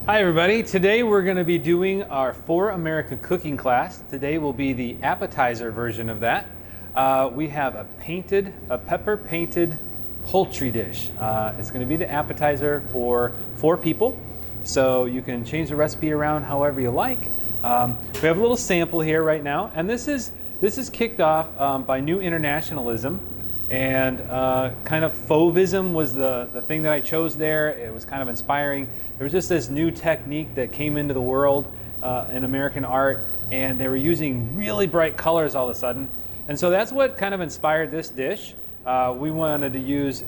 Hi everybody, today we're going to be doing our For American cooking class. Today will be the appetizer version of that. We have a pepper painted poultry dish. It's going to be the appetizer for 4 people, so you can change the recipe around however you like. We have a little sample here right now, and this is kicked off by New Internationalism. And kind of fauvism was the thing that I chose there. It was kind of inspiring. There was just this new technique that came into the world in American art, and they were using really bright colors all of a sudden. And so that's what kind of inspired this dish. We wanted to use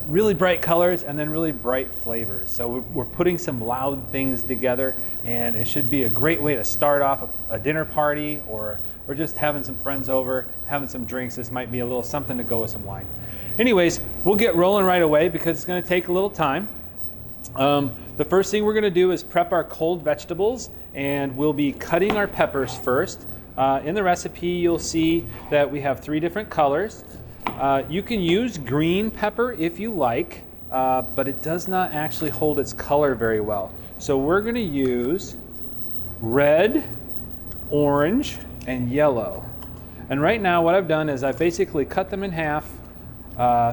really bright colors and then really bright flavors. So we're putting some loud things together, and it should be a great way to start off a dinner party or just having some friends over, having some drinks. This might be a little something to go with some wine. Anyways, we'll get rolling right away because it's going to take a little time. The first thing we're going to do is prep our cold vegetables, and we'll be cutting our peppers first. In the recipe, you'll see that we have 3 different colors. You can use green pepper if you like, but it does not actually hold its color very well. So we're going to use red, orange, and yellow. And right now what I've done is I've basically cut them in half.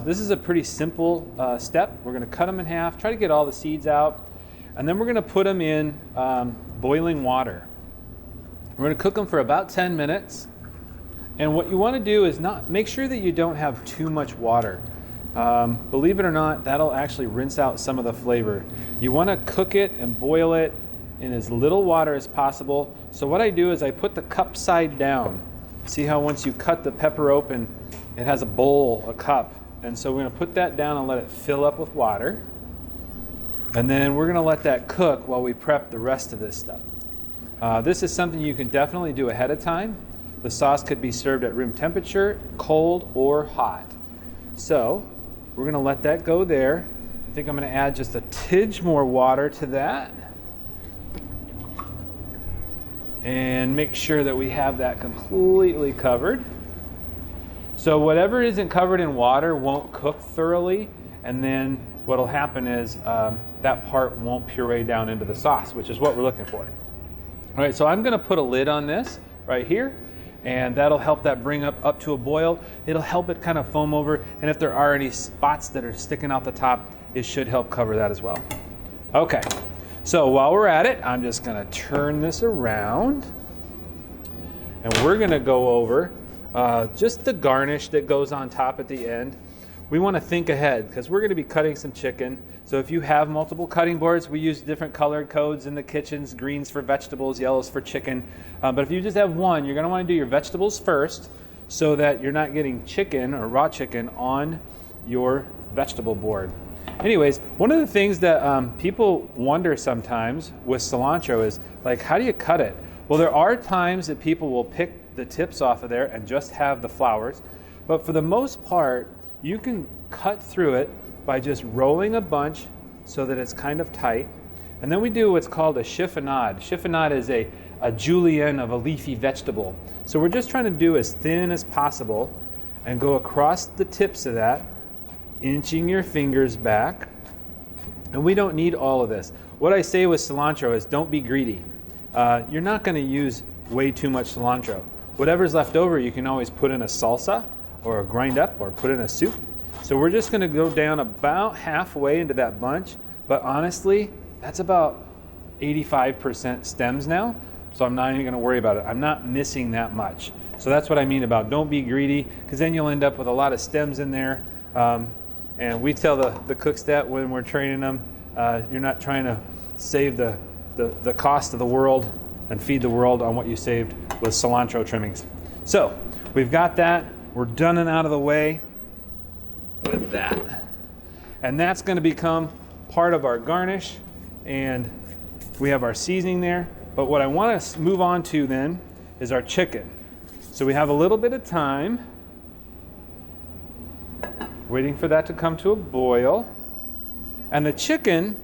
This is a pretty simple step. We're going to cut them in half, try to get all the seeds out, and then we're going to put them in boiling water. We're going to cook them for about 10 minutes. And what you want to do is make sure that you don't have too much water. Believe it or not, that'll actually rinse out some of the flavor. You want to cook it and boil it in as little water as possible. So what I do is I put the cup side down. See how once you cut the pepper open, it has a bowl, a cup. And so we're going to put that down and let it fill up with water. And then we're going to let that cook while we prep the rest of this stuff. This is something you can definitely do ahead of time. The sauce could be served at room temperature, cold or hot. So we're going to let that go there. I think I'm going to add just a tidge more water to that. And make sure that we have that completely covered. So whatever isn't covered in water won't cook thoroughly, and then what'll happen is that part won't puree down into the sauce, which is what we're looking for. All right, so I'm going to put a lid on this right here, and that'll help that bring up to a boil. It'll help it kind of foam over, and if there are any spots that are sticking out the top, it should help cover that as well. Okay, so while we're at it, I'm just going to turn this around, and we're going to go over just the garnish that goes on top at the end. We want to think ahead because we're going to be cutting some chicken. So if you have multiple cutting boards, we use different colored codes in the kitchens, greens for vegetables, yellows for chicken. But if you just have one, you're going to want to do your vegetables first so that you're not getting chicken or raw chicken on your vegetable board. Anyways, one of the things that people wonder sometimes with cilantro is, like, how do you cut it? Well, there are times that people will pick the tips off of there and just have the flowers. But for the most part, you can cut through it by just rolling a bunch so that it's kind of tight. And then we do what's called a chiffonade. Chiffonade is a julienne of a leafy vegetable. So we're just trying to do as thin as possible and go across the tips of that, inching your fingers back. And we don't need all of this. What I say with cilantro is don't be greedy. You're not going to use way too much cilantro. Whatever's left over, you can always put in a salsa or grind up or put in a soup. So we're just going to go down about halfway into that bunch, but honestly, that's about 85% stems now, so I'm not even going to worry about it. I'm not missing that much. So that's what I mean about don't be greedy, because then you'll end up with a lot of stems in there. And we tell the cooks that when we're training them, you're not trying to save the cost of the world and feed the world on what you saved with cilantro trimmings. So we've got that. We're done and out of the way with that. And that's going to become part of our garnish, and we have our seasoning there. But what I want to move on to then is our chicken. So we have a little bit of time waiting for that to come to a boil. And the chicken,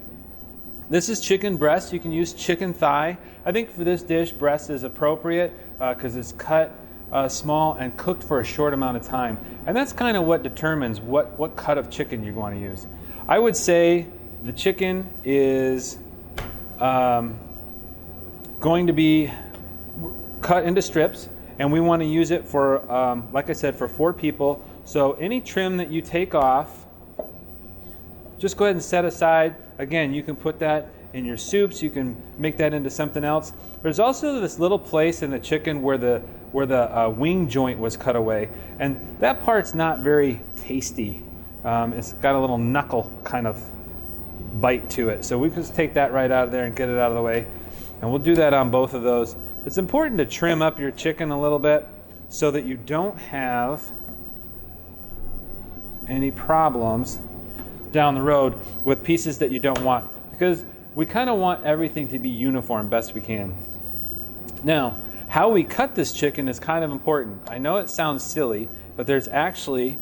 this is chicken breast. You can use chicken thigh. I think for this dish, breast is appropriate because it's cut small and cooked for a short amount of time. And that's kind of what determines what cut of chicken you want to use. I would say the chicken is going to be cut into strips, and we want to use it for, like I said, for 4 people. So any trim that you take off, just go ahead and set aside. Again, you can put that in your soups. You can make that into something else. There's also this little place in the chicken where the wing joint was cut away, and that part's not very tasty. It's got a little knuckle kind of bite to it. So we can just take that right out of there and get it out of the way. And we'll do that on both of those. It's important to trim up your chicken a little bit so that you don't have any problems down the road with pieces that you don't want, because we kind of want everything to be uniform best we can. Now, how we cut this chicken is kind of important. I know it sounds silly, but there's actually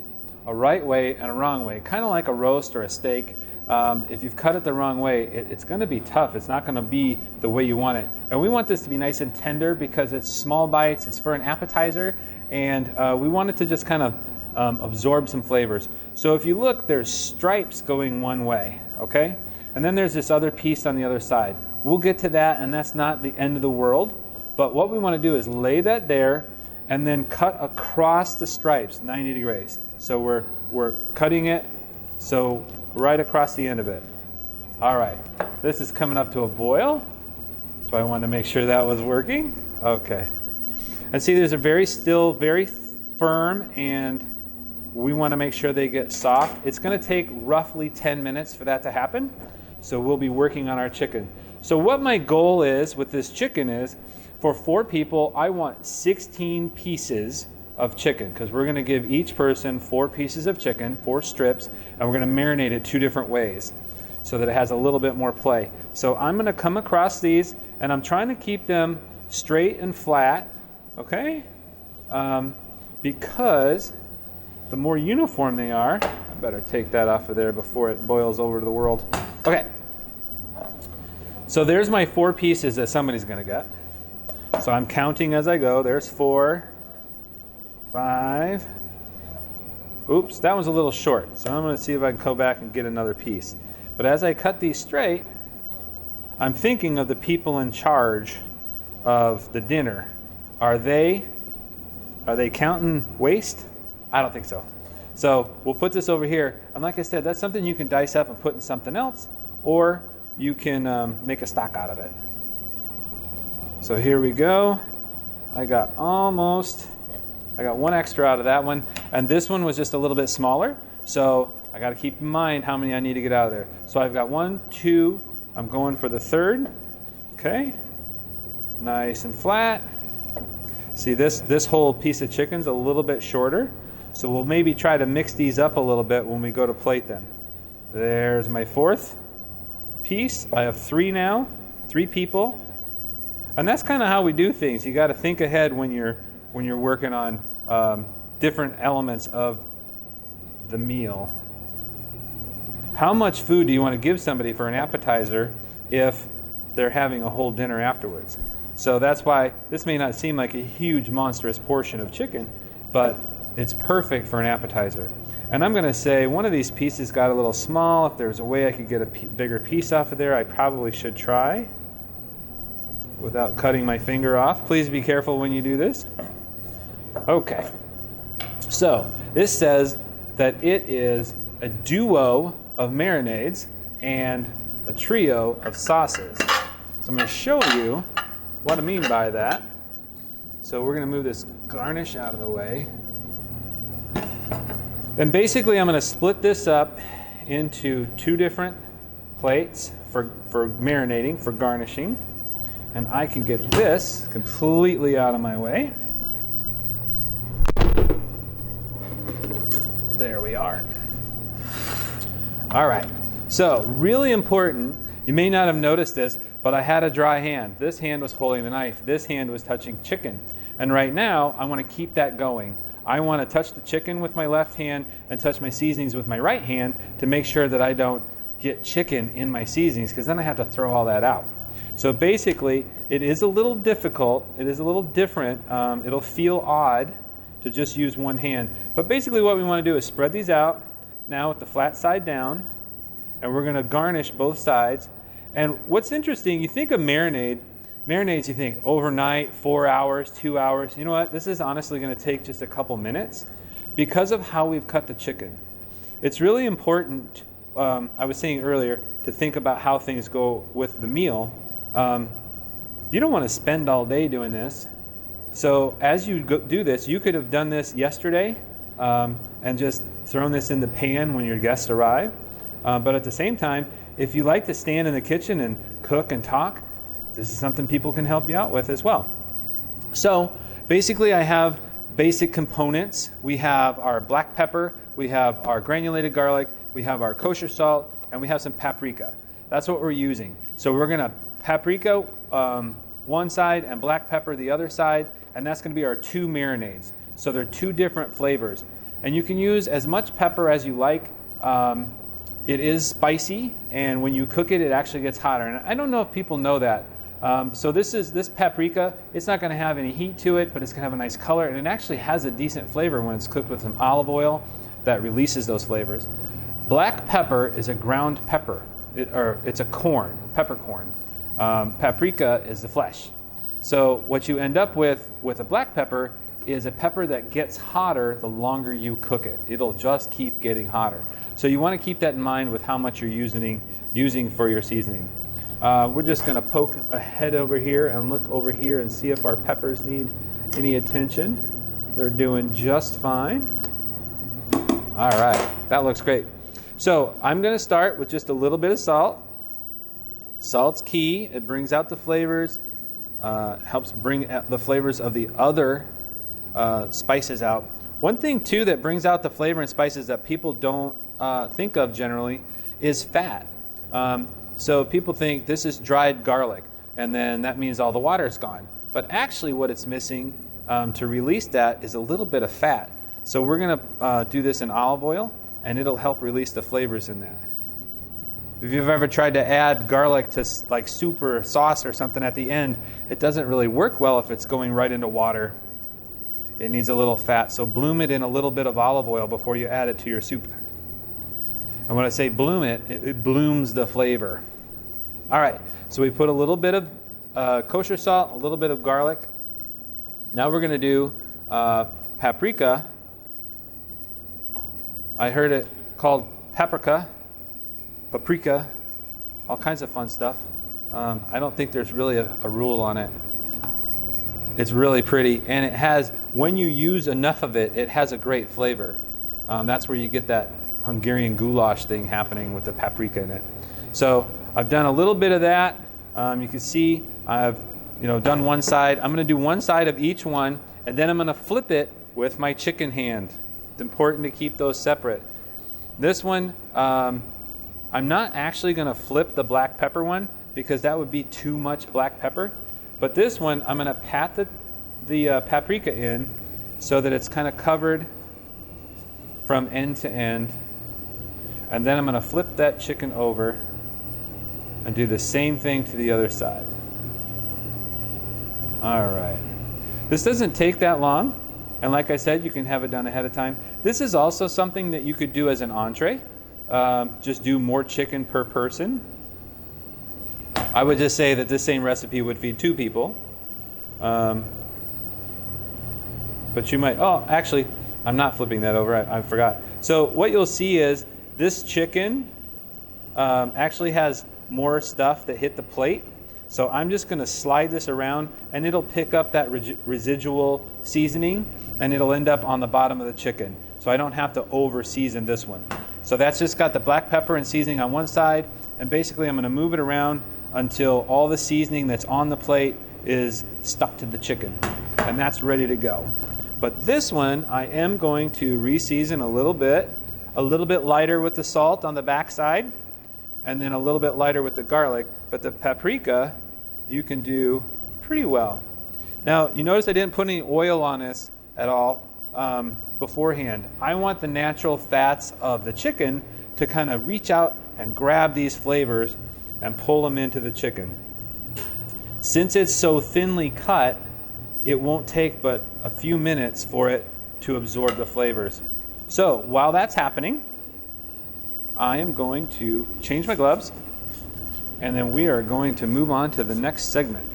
a right way and a wrong way, kind of like a roast or a steak. If you've cut it the wrong way, it's going to be tough. It's not going to be the way you want it. And we want this to be nice and tender because it's small bites. It's for an appetizer, and we want it to just kind of absorb some flavors. So if you look, there's stripes going one way, okay? And then there's this other piece on the other side. We'll get to that, and that's not the end of the world. But what we want to do is lay that there and then cut across the stripes 90 degrees. So we're cutting it so right across the end of it. All right, this is coming up to a boil. So I wanted to make sure that was working. Okay. And see, there's a very firm, and we want to make sure they get soft. It's going to take roughly 10 minutes for that to happen. So we'll be working on our chicken. So what my goal is with this chicken is, for 4 people, I want 16 pieces of chicken, because we're going to give each person 4 pieces of chicken, 4 strips, and we're going to marinate it 2 different ways so that it has a little bit more play. So I'm going to come across these, and I'm trying to keep them straight and flat, okay? Because the more uniform they are, I better take that off of there before it boils over to the world. Okay. So there's my 4 pieces that somebody's going to get. So I'm counting as I go. There's 4, 5. Oops, that was a little short. So I'm going to see if I can go back and get another piece. But as I cut these straight, I'm thinking of the people in charge of the dinner. Are they counting waste? I don't think so. So we'll put this over here. And like I said, that's something you can dice up and put in something else, or you can make a stock out of it. So here we go. I got 1 extra out of that one. And this one was just a little bit smaller. So I got to keep in mind how many I need to get out of there. So I've got 1, 2. I'm going for the 3rd. Okay. Nice and flat. See, this whole piece of chicken's a little bit shorter. So we'll maybe try to mix these up a little bit when we go to plate them. There's my 4th piece. I have 3 now, 3 people. And that's kind of how we do things. You got to think ahead when you're working on different elements of the meal. How much food do you want to give somebody for an appetizer if they're having a whole dinner afterwards? So that's why this may not seem like a huge, monstrous portion of chicken, but it's perfect for an appetizer. And I'm going to say one of these pieces got a little small. If there's a way I could get a bigger piece off of there, I probably should try without cutting my finger off. Please be careful when you do this. Okay. So this says that it is a duo of marinades and a trio of sauces. So I'm going to show you what I mean by that. So we're going to move this garnish out of the way. And basically I'm going to split this up into 2 different plates for marinating, for garnishing. And I can get this completely out of my way. There we are. All right. So really important, you may not have noticed this, but I had a dry hand. This hand was holding the knife. This hand was touching chicken. And right now, I want to keep that going. I want to touch the chicken with my left hand and touch my seasonings with my right hand to make sure that I don't get chicken in my seasonings, because then I have to throw all that out. So basically, it is a little difficult. It is a little different. It'll feel odd to just use one hand. But basically what we want to do is spread these out now with the flat side down, and we're going to garnish both sides. And what's interesting, you think of marinades, you think overnight, 4 hours, 2 hours. You know what? This is honestly going to take just a couple minutes because of how we've cut the chicken. It's really important, I was saying earlier, to think about how things go with the meal. You don't want to spend all day doing this. So as you do this, you could have done this yesterday and just thrown this in the pan when your guests arrive. But at the same time, if you like to stand in the kitchen and cook and talk, this is something people can help you out with as well. So basically I have basic components. We have our black pepper, we have our granulated garlic, we have our kosher salt, and we have some paprika. That's what we're using. So we're gonna paprika one side and black pepper the other side, and that's gonna be our 2 marinades. So they're 2 different flavors. And you can use as much pepper as you like. It is spicy, and when you cook it, it actually gets hotter. And I don't know if people know that. So this paprika, it's not going to have any heat to it, but it's going to have a nice color, and it actually has a decent flavor when it's cooked with some olive oil that releases those flavors. Black pepper is a ground pepper, it's a corn, peppercorn. Paprika is the flesh. So what you end up with a black pepper is a pepper that gets hotter the longer you cook it. It'll just keep getting hotter. So you want to keep that in mind with how much you're using for your seasoning. We're just going to poke ahead over here and look over here and see if our peppers need any attention. They're doing just fine. All right, that looks great. So I'm going to start with just a little bit of salt. Salt's key. It brings out the flavors, helps bring out the flavors of the other spices out. One thing too that brings out the flavor and spices that people don't think of generally is fat. So people think this is dried garlic, and then that means all the water is gone. But actually what it's missing to release that is a little bit of fat. So we're gonna do this in olive oil, and it'll help release the flavors in that. If you've ever tried to add garlic to like soup or sauce or something at the end, it doesn't really work well if it's going right into water. It needs a little fat, so bloom it in a little bit of olive oil before you add it to your soup. And when I say bloom it, it blooms the flavor. All right, so we put a little bit of kosher salt, a little bit of garlic. Now we're gonna do paprika. I heard it called paprika, all kinds of fun stuff. I don't think there's really a rule on it. It's really pretty, and it has, when you use enough of it, it has a great flavor. That's where you get that Hungarian goulash thing happening with the paprika in it. So I've done a little bit of that. You can see I've done one side. I'm going to do one side of each one, and then I'm going to flip it with my chicken hand. It's important to keep those separate. This one, I'm not actually going to flip the black pepper one because that would be too much black pepper. But this one, I'm going to pat the paprika in so that it's kind of covered from end to end. And then I'm going to flip that chicken over and do the same thing to the other side. All right. This doesn't take that long. And like I said, you can have it done ahead of time. This is also something that you could do as an entree. Just do more chicken per person. I would just say that this same recipe would feed 2 people. But you might, actually, I'm not flipping that over, I forgot. So what you'll see is this chicken actually has more stuff that hit the plate. So I'm just gonna slide this around and it'll pick up that residual seasoning and it'll end up on the bottom of the chicken. So I don't have to over season this one. So that's just got the black pepper and seasoning on one side, and basically I'm gonna move it around until all the seasoning that's on the plate is stuck to the chicken, and that's ready to go. But this one, I am going to re-season a little bit lighter with the salt on the back side, and then a little bit lighter with the garlic. But the paprika, you can do pretty well. Now, you notice I didn't put any oil on this at all beforehand. I want the natural fats of the chicken to kind of reach out and grab these flavors and pull them into the chicken. Since it's so thinly cut, it won't take but a few minutes for it to absorb the flavors. So while that's happening, I am going to change my gloves and then we are going to move on to the next segment.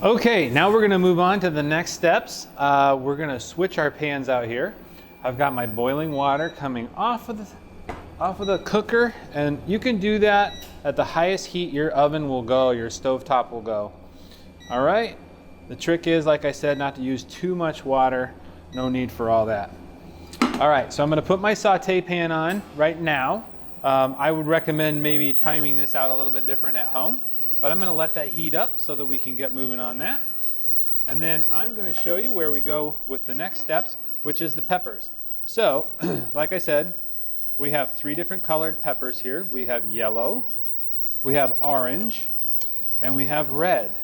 Okay, now we're going to move on to the next steps. We're going to switch our pans out here. I've got my boiling water coming off of the cooker, and you can do that at the highest heat your oven will go, your stovetop will go. All right, the trick is, like I said, not to use too much water. No need for all that. All right, so I'm going to put my saute pan on right now. I would recommend maybe timing this out a little bit different at home, but I'm going to let that heat up so that we can get moving on that. And then I'm going to show you where we go with the next steps, which is the peppers. So, like I said, we have 3 different colored peppers here. We have yellow, we have orange, and we have red.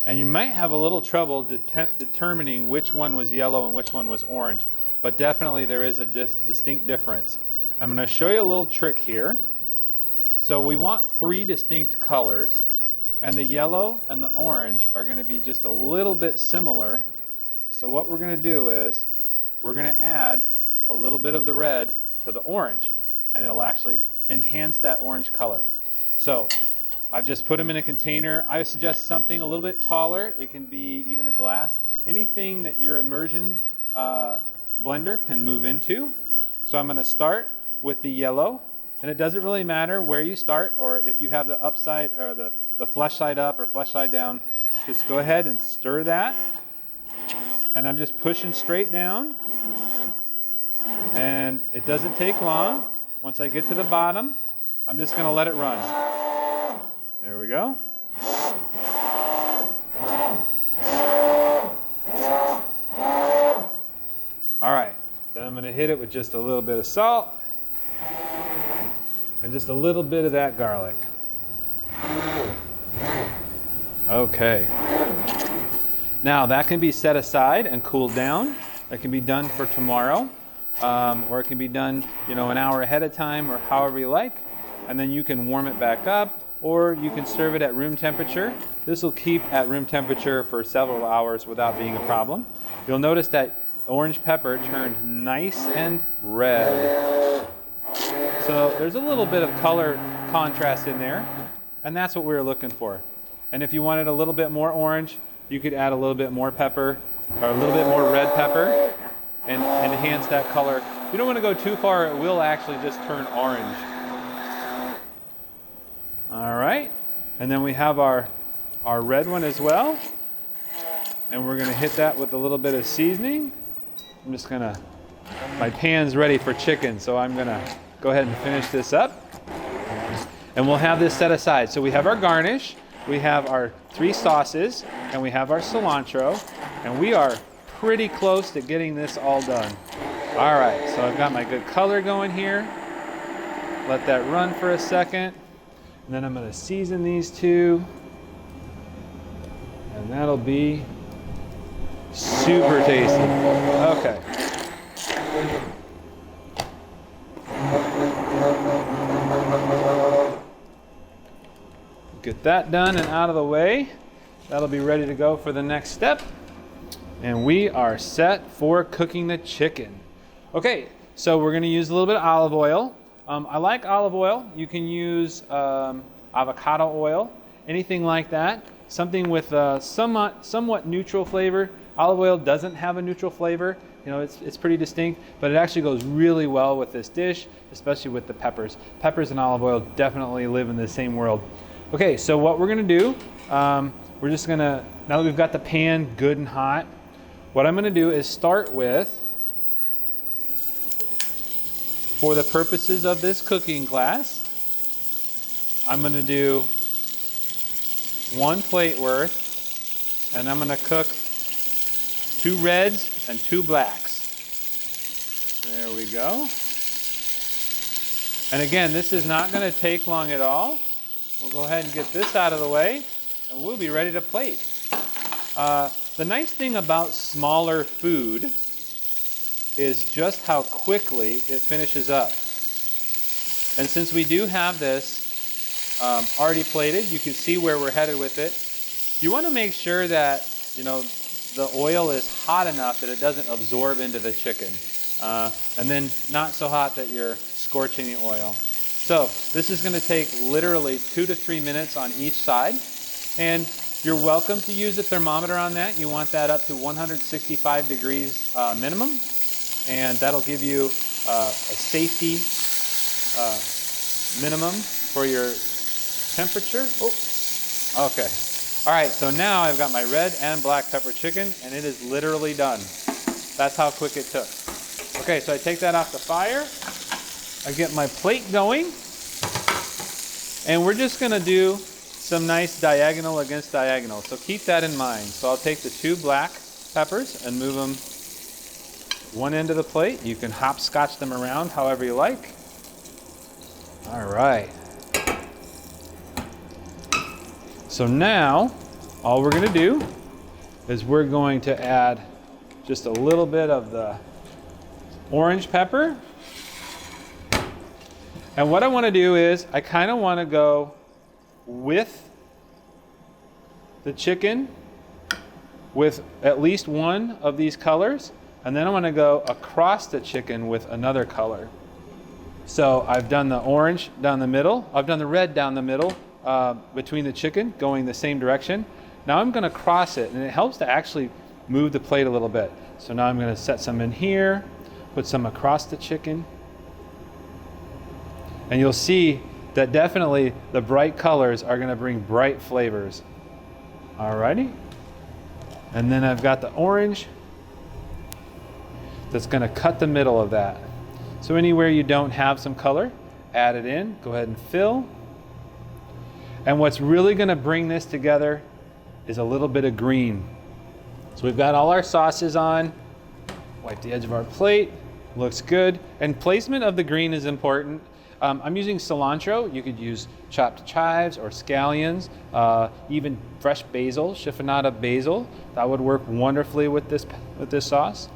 And you might have a little trouble determining which one was yellow and which one was orange, but definitely there is a distinct difference. I'm going to show you a little trick here. So we want 3 distinct colors, and the yellow and the orange are going to be just a little bit similar. So what we're going to do is we're going to add a little bit of the red to the orange, and it'll actually enhance that orange color. So I've just put them in a container. I suggest something a little bit taller. It can be even a glass. Anything that your immersion blender can move into. So I'm going to start with the yellow, and it doesn't really matter where you start, or if you have the upside or the flesh side up or flesh side down. Just go ahead and stir that, and I'm just pushing straight down, and it doesn't take long. Once I get to the bottom, I'm just going to let it run. There we go. All right, then I'm going to hit it with just a little bit of salt and just a little bit of that garlic. Okay. Now that can be set aside and cooled down. That can be done for tomorrow, or it can be done, an hour ahead of time, or however you like. And then you can warm it back up, or you can serve it at room temperature. This will keep at room temperature for several hours without being a problem. You'll notice that orange pepper turned nice and red. So there's a little bit of color contrast in there, and that's what we were looking for. And if you wanted a little bit more orange, you could add a little bit more pepper, or a little bit more red pepper, and enhance that color. You don't want to go too far, it will actually just turn orange. All right, and then we have our red one as well, and we're going to hit that with a little bit of seasoning. I'm just going to, my pan's ready for chicken, so I'm going to go ahead and finish this up, and we'll have this set aside. So we have our garnish, we have our 3 sauces, and we have our cilantro, and we are pretty close to getting this all done. All right, so I've got my good color going here. Let that run for a second. And then I'm going to season these 2. And that'll be super tasty. Okay. Get that done and out of the way. That'll be ready to go for the next step. And we are set for cooking the chicken. Okay, so we're going to use a little bit of olive oil. I like olive oil. You can use avocado oil, anything like that. Something with somewhat neutral flavor. Olive oil doesn't have a neutral flavor. It's pretty distinct, but it actually goes really well with this dish, especially with the peppers. Peppers and olive oil definitely live in the same world. Okay, so what we're going to do, we're just going to, now that we've got the pan good and hot, what I'm going to do is start with, for the purposes of this cooking class, I'm going to do 1 plate worth, and I'm going to cook 2 reds and 2 blacks. There we go. And again, this is not going to take long at all. We'll go ahead and get this out of the way, and we'll be ready to plate. The nice thing about smaller food is just how quickly it finishes up. And since we do have this already plated, you can see where we're headed with it. You want to make sure that the oil is hot enough that it doesn't absorb into the chicken, and then not so hot that you're scorching the oil. So this is going to take literally 2 to 3 minutes on each side. And you're welcome to use a thermometer on that. You want that up to 165 degrees minimum. And that'll give you a safety minimum for your temperature. Oh, okay. All right, so now I've got my red and black pepper chicken, and it is literally done. That's how quick it took. Okay, so I take that off the fire. I get my plate going, and we're just gonna do some nice diagonal against diagonal. So keep that in mind. So I'll take the 2 black peppers and move them one end of the plate. You can hopscotch them around however you like. All right. So now, all we're going to do is we're going to add just a little bit of the orange pepper. And what I want to do is, I kind of want to go with the chicken with at least one of these colors, and then I want to go across the chicken with another color. So I've done the orange down the middle, I've done the red down the middle, between the chicken going the same direction. Now I'm going to cross it, and it helps to actually move the plate a little bit. So now I'm going to set some in here, put some across the chicken, and you'll see that definitely the bright colors are going to bring bright flavors. Alrighty, and then I've got the orange that's going to cut the middle of that. So anywhere you don't have some color, add it in, go ahead and fill. And what's really going to bring this together is a little bit of green. So we've got all our sauces on. Wipe the edge of our plate. Looks good. And placement of the green is important. I'm using cilantro. You could use chopped chives or scallions, even fresh basil, chiffonade basil. That would work wonderfully with this sauce.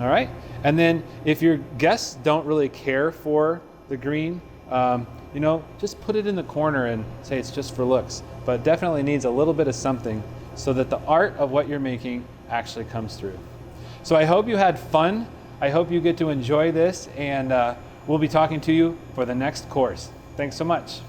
All right. And then if your guests don't really care for the green, you know, just put it in the corner and say it's just for looks. But it definitely needs a little bit of something so that the art of what you're making actually comes through. So I hope you had fun. I hope you get to enjoy this, and we'll be talking to you for the next course. Thanks so much.